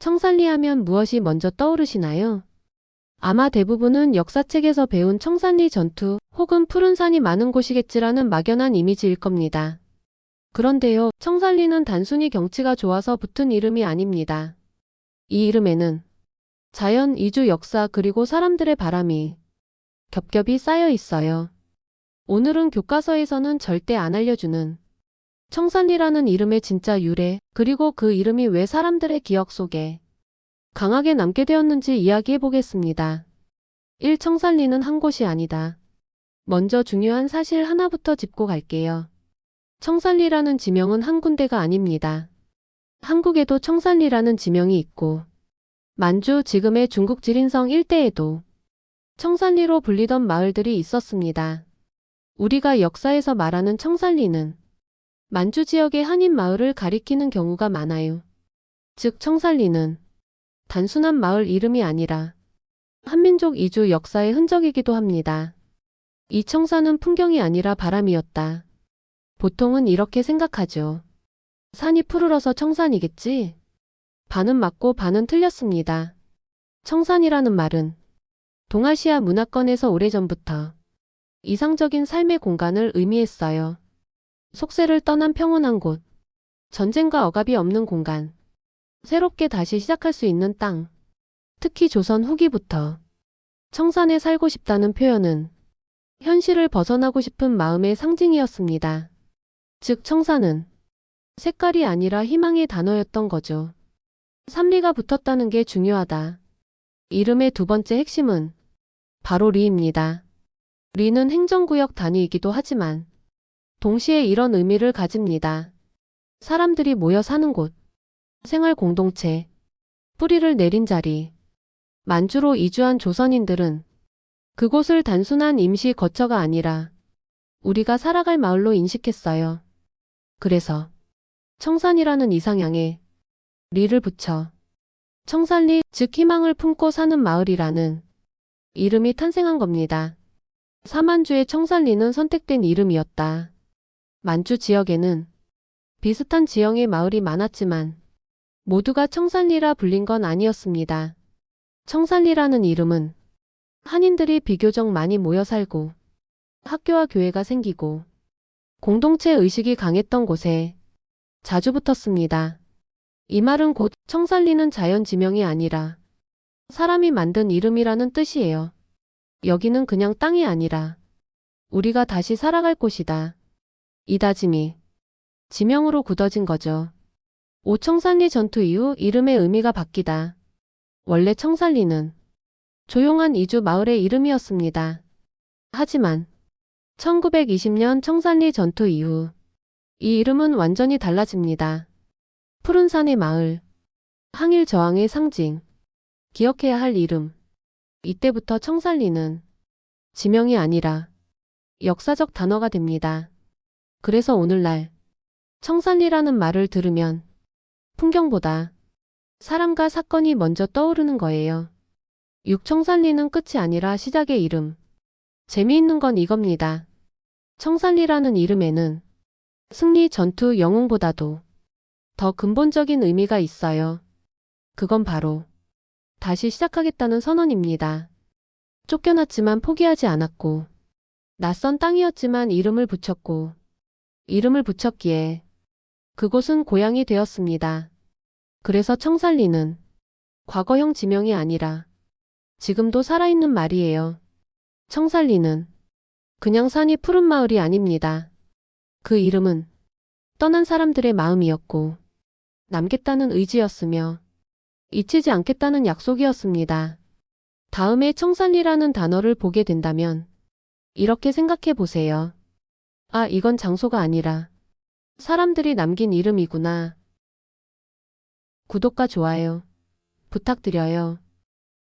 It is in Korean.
청산리 하면 무엇이 먼저 떠오르시나요? 아마 대부분은 역사책에서 배운 청산리 전투 혹은 푸른 산이 많은 곳이겠지라는 막연한 이미지일 겁니다. 그런데요, 청산리는 단순히 경치가 좋아서 붙은 이름이 아닙니다. 이 이름에는 자연, 이주, 역사 그리고 사람들의 바람이 겹겹이 쌓여 있어요. 오늘은 교과서에서는 절대 안 알려주는 청산리라는 이름의 진짜 유래, 그리고 그 이름이 왜 사람들의 기억 속에 강하게 남게 되었는지 이야기해 보겠습니다. 1. 청산리는 한 곳이 아니다. 먼저 중요한 사실 하나부터 짚고 갈게요. 청산리라는 지명은 한 군데가 아닙니다. 한국에도 청산리라는 지명이 있고, 만주, 지금의 중국 지린성 일대에도 청산리로 불리던 마을들이 있었습니다. 우리가 역사에서 말하는 청산리는 만주 지역의 한인 마을을 가리키는 경우가 많아요. 즉 청산리는 단순한 마을 이름이 아니라 한민족 이주 역사의 흔적이기도 합니다. 이 청산은 풍경이 아니라 바람이었다. 보통은 이렇게 생각하죠. 산이 푸르러서 청산이겠지? 반은 맞고 반은 틀렸습니다. 청산이라는 말은 동아시아 문화권에서 오래전부터 이상적인 삶의 공간을 의미했어요. 속세를 떠난 평온한 곳, 전쟁과 억압이 없는 공간, 새롭게 다시 시작할 수 있는 땅. 특히 조선 후기부터 청산에 살고 싶다는 표현은 현실을 벗어나고 싶은 마음의 상징이었습니다. 즉 청산은 색깔이 아니라 희망의 단어였던 거죠. 삼리가 붙었다는 게 중요하다. 이름의 두 번째 핵심은 바로 리입니다. 리는 행정구역 단위이기도 하지만 동시에 이런 의미를 가집니다. 사람들이 모여 사는 곳, 생활 공동체, 뿌리를 내린 자리. 만주로 이주한 조선인들은 그곳을 단순한 임시 거처가 아니라 우리가 살아갈 마을로 인식했어요. 그래서 청산이라는 이상향에 리를 붙여 청산리, 즉 희망을 품고 사는 마을이라는 이름이 탄생한 겁니다. 사만주의 청산리는 선택된 이름이었다. 만주 지역에는 비슷한 지형의 마을이 많았지만 모두가 청산리라 불린 건 아니었습니다. 청산리라는 이름은 한인들이 비교적 많이 모여 살고 학교와 교회가 생기고 공동체 의식이 강했던 곳에 자주 붙었습니다. 이 말은 곧 청산리는 자연 지명이 아니라 사람이 만든 이름이라는 뜻이에요. 여기는 그냥 땅이 아니라 우리가 다시 살아갈 곳이다. 이 다짐이 지명으로 굳어진 거죠. 5. 청산리 전투 이후 이름의 의미가 바뀌다. 원래 청산리는 조용한 이주 마을의 이름이었습니다. 하지만 1920년 청산리 전투 이후 이 이름은 완전히 달라집니다. 푸른 산의 마을, 항일 저항의 상징, 기억해야 할 이름. 이때부터 청산리는 지명이 아니라 역사적 단어가 됩니다. 그래서 오늘날 청산리라는 말을 들으면 풍경보다 사람과 사건이 먼저 떠오르는 거예요. 6. 청산리는 끝이 아니라 시작의 이름. 재미있는 건 이겁니다. 청산리라는 이름에는 승리, 전투, 영웅보다도 더 근본적인 의미가 있어요. 그건 바로 다시 시작하겠다는 선언입니다. 쫓겨났지만 포기하지 않았고, 낯선 땅이었지만 이름을 붙였고, 이름을 붙였기에 그곳은 고향이 되었습니다. 그래서 청산리는 과거형 지명이 아니라 지금도 살아있는 말이에요. 청산리는 그냥 산이 푸른 마을이 아닙니다. 그 이름은 떠난 사람들의 마음이었고 남겠다는 의지였으며 잊히지 않겠다는 약속이었습니다. 다음에 청산리라는 단어를 보게 된다면 이렇게 생각해 보세요. 아, 이건 장소가 아니라 사람들이 남긴 이름이구나. 구독과 좋아요 부탁드려요.